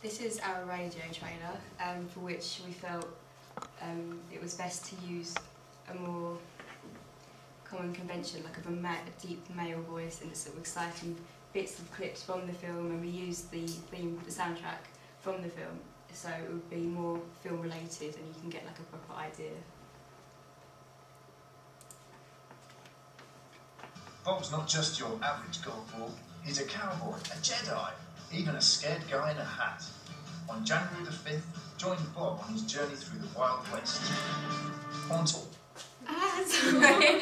This is our radio trailer, for which we felt it was best to use a more common convention, like of a deep male voice, and sort of exciting bits of clips from the film, and we used the theme, the soundtrack from the film, so it would be more film related and you can get like a proper idea. Bob's not just your average golf ball, he's a cowboy, a Jedi, even a scared guy in a hat. On January the 5th, join Bob on his journey through the Wild West. On tour. Ah, sorry.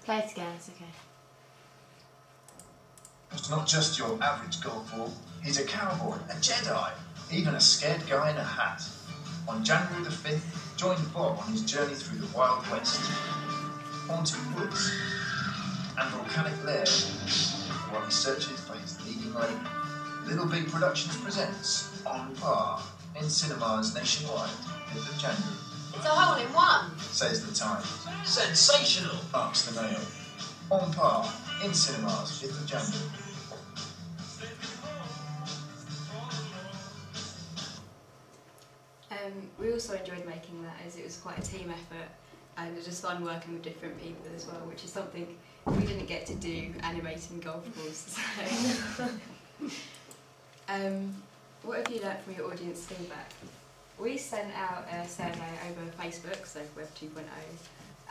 Play it again, it's okay. Bob's not just your average golf ball, he's a cowboy, a Jedi, even a scared guy in a hat. On January the 5th, join Bob on his journey through the Wild West. Haunted woods and volcanic lairs while he searches for his leading lady. Little Big Productions presents On Par in cinemas nationwide, 5th of January. It's a hole in one, Says the Times. Sensational! Marks the Mail. On Par in cinemas, 5th of January. We also enjoyed making that, as it was quite a team effort, and it was just fun working with different people as well, which is something we didn't get to do animating golf balls. So. What have you learnt from your audience feedback? We sent out a survey over Facebook, so Web 2.0,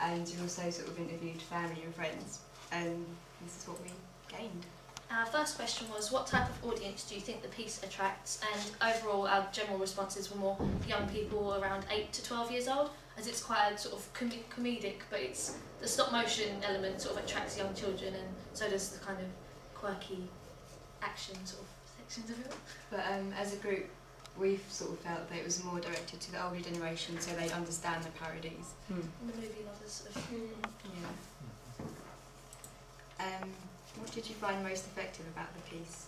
and we also sort of interviewed family and friends, and this is what we gained. Our first question was, what type of audience do you think the piece attracts? And overall, our general responses were more young people around 8 to 12 years old, as it's quite a sort of comedic, but it's the stop motion element sort of attracts young children, and so does the kind of quirky action sort of sections of it. But as a group, we've sort of felt that it was more directed to the older generation, so they understand the parodies. And the movie lovers sort of. Yeah. What did you find most effective about the piece?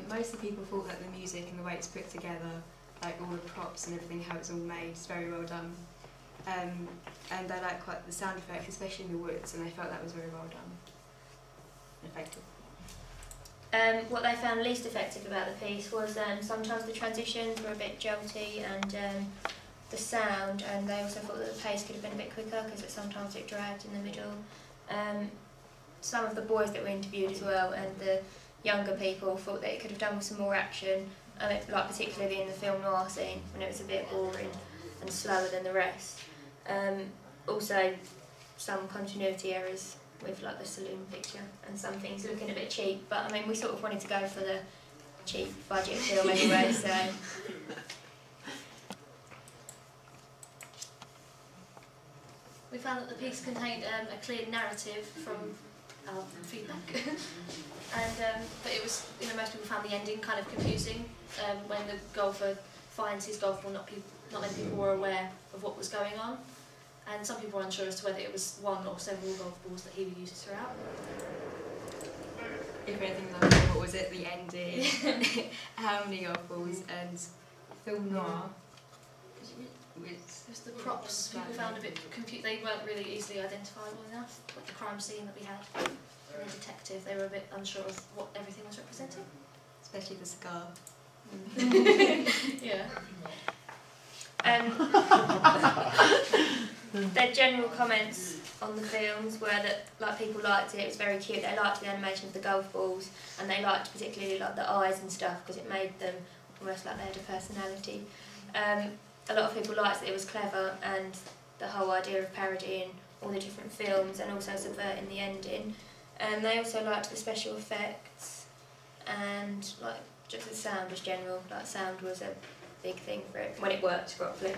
Most of the people thought that the music and the way it's put together, like all the props and everything, how it's all made, is very well done. And they liked quite the sound effects, especially in the woods, and they felt that was very well done. Effective. What they found least effective about the piece was sometimes the transitions were a bit jolty, and the sound, and they also thought that the pace could have been a bit quicker because sometimes it dragged in the middle. Some of the boys that we interviewed as well, and the younger people, thought that it could have done with some more action, like particularly in the film noir scene when it was a bit boring and slower than the rest. Also some continuity errors with like the saloon picture and some things looking a bit cheap, but I mean we sort of wanted to go for the cheap budget film anyway, so. We found that the piece contained a clear narrative from our feedback, and but it was, you know, most people found the ending kind of confusing. When the golfer finds his golf ball, not many people were aware of what was going on, and some people were unsure as to whether it was one or several golf balls that he would use throughout. If anything, like what was it, the ending, how many golf balls, and film noir. It was the props people found a bit confused. They weren't really easily identifiable enough, like the crime scene that we had and the detective. They were a bit unsure of what everything was representing. Especially the scar. Yeah. Their general comments on the films were that like people liked it, it was very cute, they liked the animation of the golf balls, and they liked particularly like the eyes and stuff because it made them almost like they had a personality. A lot of people liked that it was clever, and the whole idea of parodying all the different films and also subverting the ending. They also liked the special effects and like just the sound as general. Like sound was a big thing for it when it worked properly.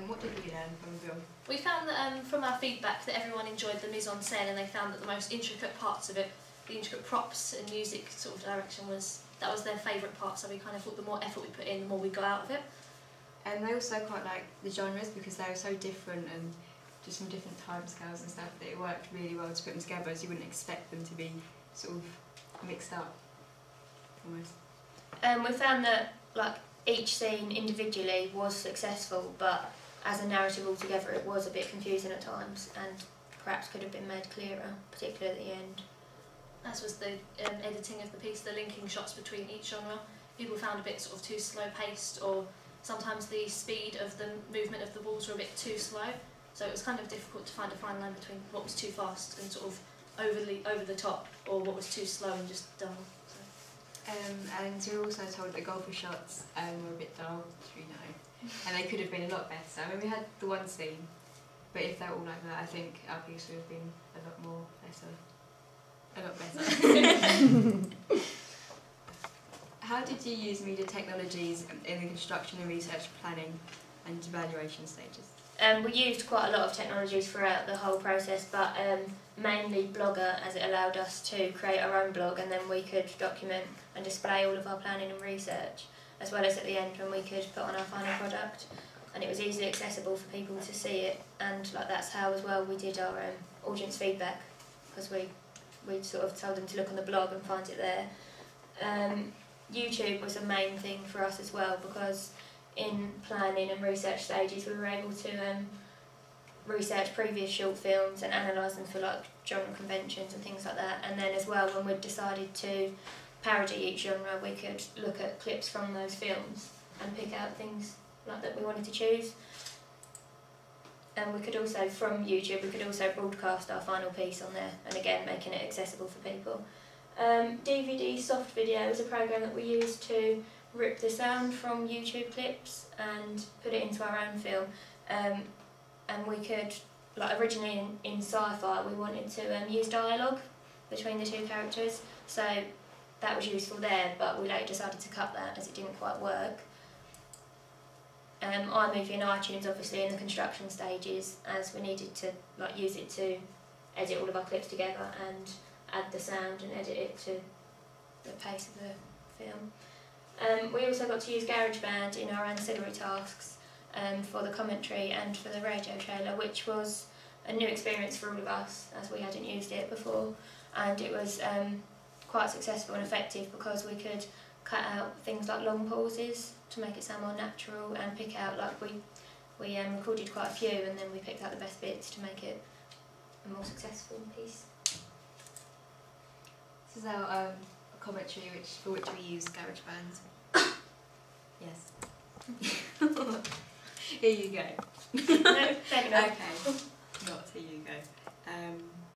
What did we learn from the film? We found that from our feedback that everyone enjoyed the mise en scène, and they found that the most intricate parts of it, the intricate props and music sort of direction, was their favourite part, so we kind of thought the more effort we put in, the more we got out of it. And they also quite liked the genres because they were so different and just from different timescales and stuff that it worked really well to put them together, as you wouldn't expect them to be sort of mixed up, almost. We found that like each scene individually was successful, but as a narrative altogether it was a bit confusing at times and perhaps could have been made clearer, particularly at the end. as was the editing of the piece, the linking shots between each genre. People found a bit sort of too slow paced, or sometimes the speed of the movement of the walls were a bit too slow. So it was kind of difficult to find a fine line between what was too fast and sort of over the top, or what was too slow and just dull. So. And we were also told that golfer shots were a bit dull, which we know, and they could have been a lot better. I mean, we had the one scene, but if they're all like that, I think our piece would have been a lot more better. A lot better. How did you use media technologies in the construction and research planning and evaluation stages? We used quite a lot of technologies throughout the whole process, but mainly Blogger, as it allowed us to create our own blog, and then we could document and display all of our planning and research, as well as at the end when we could put on our final product, and it was easily accessible for people to see it. And like that's how as well we did our audience feedback, because we sort of told them to look on the blog and find it there. YouTube was a main thing for us as well, because in planning and research stages we were able to research previous short films and analyse them for like genre conventions and things like that, and then as well when we'd decided to parody each genre we could look at clips from those films and pick out things like that we wanted to choose. And we could also, from YouTube, we could also broadcast our final piece on there, and again making it accessible for people. DVD Soft Video is a program that we used to rip the sound from YouTube clips and put it into our own film. And we could, like originally in sci-fi, we wanted to use dialogue between the two characters, so that was useful there, but we later decided to cut that as it didn't quite work. iMovie and iTunes obviously in the construction stages, as we needed to like use it to edit all of our clips together and add the sound and edit it to the pace of the film. We also got to use GarageBand in our ancillary tasks for the commentary and for the radio trailer, which was a new experience for all of us as we hadn't used it before, and it was quite successful and effective because we could cut out things like long pauses to make it sound more natural, and pick out, like we recorded quite a few and then we picked out the best bits to make it a more successful piece. This is our commentary for which we use GarageBand. Yes. Here you go. No, fair enough. Okay. Not here you go.